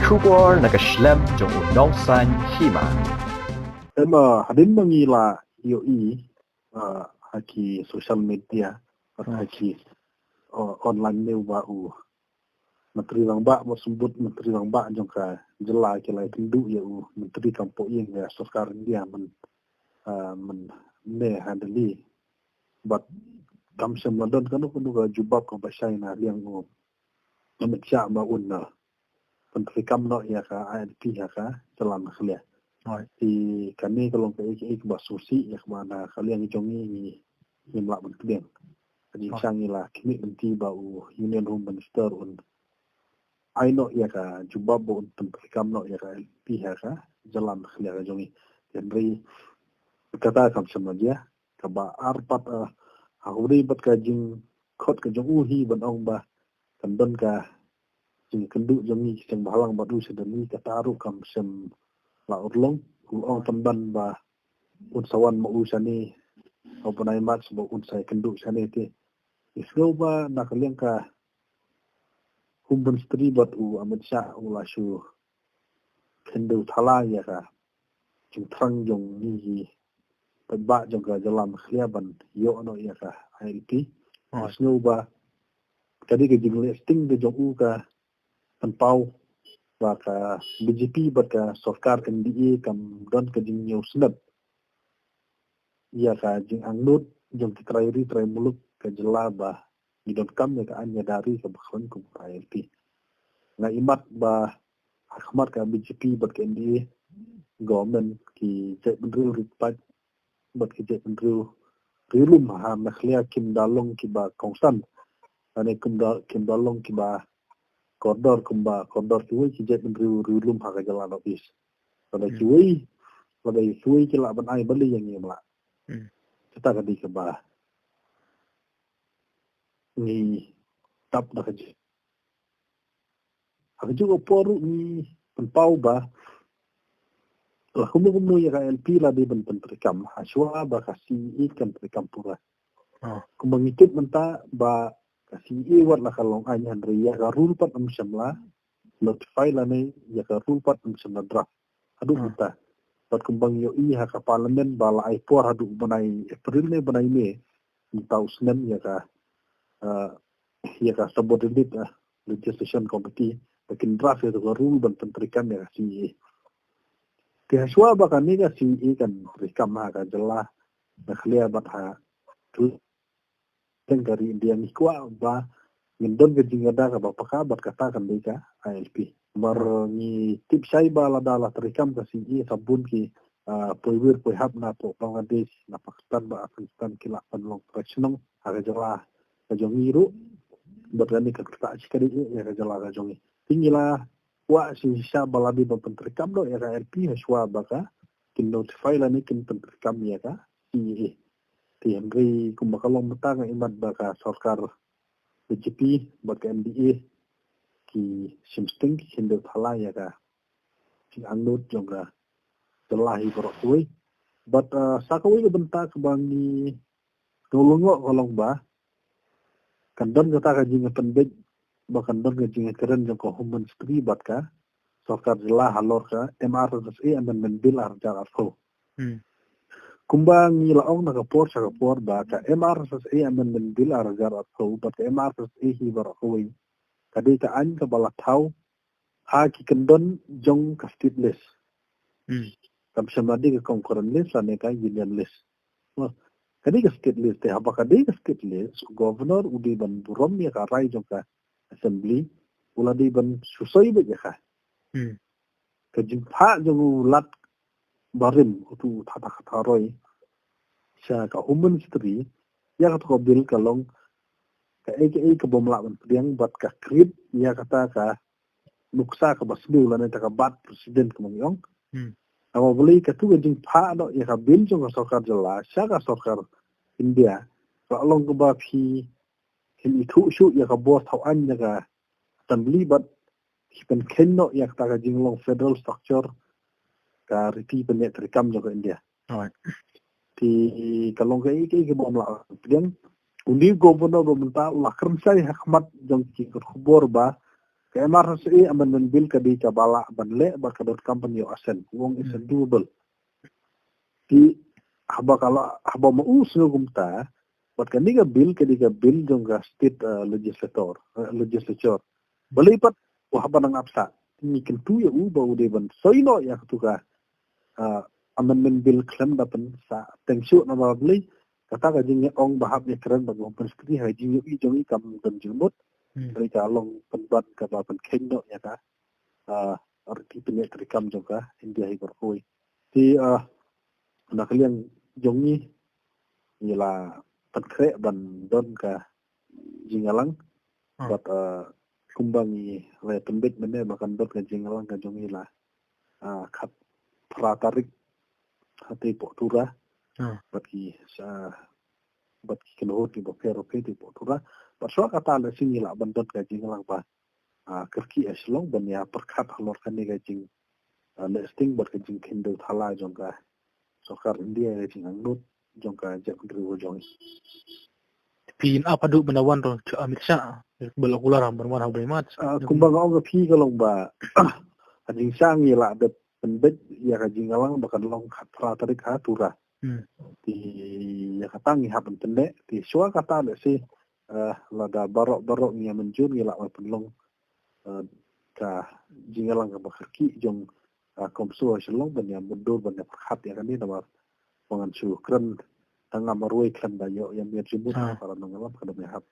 kubor nakaslab jong unongsan hima. Hadin mangila yoi haki social media haki online new bau menteri bang ba sebut menteri bang ba jong ka jela kelai tindu ya menteri kampung yang ya sarkar India men ne handli but kam sem London kan ko ga jubab ko basai na liang ngo mecha ma unna menteri kam no ya ka INP ya ka jalan khlia thì kami kalau ke basusi ya mana kalian jongi ni melak menteri jadi sangilah kini menteri bau Union Home Minister un I know ya ka jubab bo menteri kam no ya ka LP ya ka jalan khlia jongi jadi kata kam sama dia ka ba arpat hauri bat ka jing khot ka jong uhi ban ong ba kan don ka jing kendu jongi sing balang batu sedani kata aru kam sem la urlong ulong temban ba unsawan mo usani o panay mat bo unsay kendu sani ti isgo ba nakaliang ka humban stri bat u amit sya ula syu kendu thala ya ka jing trang jong ni ba jong ka jalan khliaban yo no ya ka ILP isgo ba kadi ke jing listing de jong u ka tanpau và cả BJP và cả sarkar NDA kam don ka jing new snap ya ka jing angnut jong trai muluk ka jela ba ni don kam ya ka anya dari ka bakhon kum ILP na imat ba akhmat ka BJP ba ka NDA government ki je bendru ripat ba ki je bendru rilum ha makhlia kim dalong ki ba kongsan ane kim dalong ki ba koridor tuai ki jet bendru rilum ha ka jalan office pada tuai ki la ban ai bali yang ni mala kita ka di ka ba ni tap da ka je ha ju poru ni pau ba la kumu ya ka LP la di ban pentrikam ha shwa ba ka si kan trikam pura kumangitip menta ba kasi iwat la kalong anyan riya ka rulpat am samla notify la ne ya ka rulpat am samla draft adu kita pat kumbang yo ha ka parlimen bala ai por adu banai April ne banai me tausnen ya ka subordinate legislation committee bikin draft itu ka rule ban pentrikan ya si kehaswa ba kan ni ka si kan rikam ha ka jelah nakhlia bat ha dari India ni kuat ba ngindon ke jingada ka ba pakabat kata kan deka ILP mar ni tip sai ba la dala terikam ka si sabun ki poiwir poihap na po Bangladesh na Pakistan ba Afghanistan kila panlong presnong aga jala ka jongiru berani ka kata sikari ya ka jala ka jongi tingila wa si sa baladi ba penterikam do ya ka ILP haswa ba ka kin notify la ni kin penterikam ya ka si Henry kumbakalong mata ng imat baka sarkar BJP baka NDA ki simsting hindu thalaya ka si angnut jong ka telahi berokui but sakawai ka benta kabang ni nulungo kolong ba kandon kata ka jinga penbej ba kandon ka jinga keren jong ka human stri bat ka sarkar jela halor ka MRSA amendment bill arjar arfo kumbang nilaong nakapor sa kapor ba ka MRSA amendment bill aragar at so but MRSA hibar akaway kadi kaan ka balataw ha kikandon jong ka state list kam samadi ka concurrent list ane ka union list kadi ka state list haba kadi ka state list governor udi ban burom ya ka rai jong ka assembly ula di ban susay ba ya ka kajimpa jong lat barim utu tata roy siya ka human history ya ka to bil kalong ka aka ka bomla ban priang bat ka krip ya kata ka nuksa ka basbu lan ta ka bat president ka mangyong awa beli ka tu jing pha do ya ka bil jong ka sarkar jala siya ka sarkar India ka along ka ba phi hin itu shu ya ka bo thau an ya ka assembly bat hipen kenno ya ka ka jing long federal structure ka riti penyek terikam juga India. Di kalau ke bom la priang undi governor government ulah kerensai hakmat jong ki khobor ba Ke MRCE amendment bill ka di kabala banle bakadot company yo asen wong is doable. Di haba kalau haba mau gumta bat kan diga bill jong ga state legislature. Balipat haba nang apsa. Ni kentu ya bau de ban soino ya tuka amendment bill claim dapat sa tengsu na mabli kata ka jing ong bahap ni keren bag penskri ha jing i jong i kam dan jumut dari kalong penbat ka ba pen kendo ya ka arti punya terikam juga India hi berkoi ti nak liang jong ni ila penkre ban don ka jingalang bat kumbangi le tembit bende makan dot ka jingalang ka jong ila khat pratarik hati poktura bagi keluar di bokero di poktura pasal kata le singi la bandot gaji ngalang ba kerki eslong ban ya perkat halor kan gaji listing ber gaji kendo thala jongka sokar India gaji nganut jongka jak driwo jong pin apa du benawan ro Amit Shah belok ular berwan ha bremat kumbang ong pi kalong ba anjing sangi la de penbet ya gaji ngalang bakal long khatra tarik hatura di ya katangi hapen tende di suara kata le si lada barok nya menjur ya la penlong ka jingalang ka bakhki jong komso selong ban ya mundur ban ya perhat ya kan ni nama pangan su kren tanga marui klan dayo yang mir jumut para nangalam kada mehap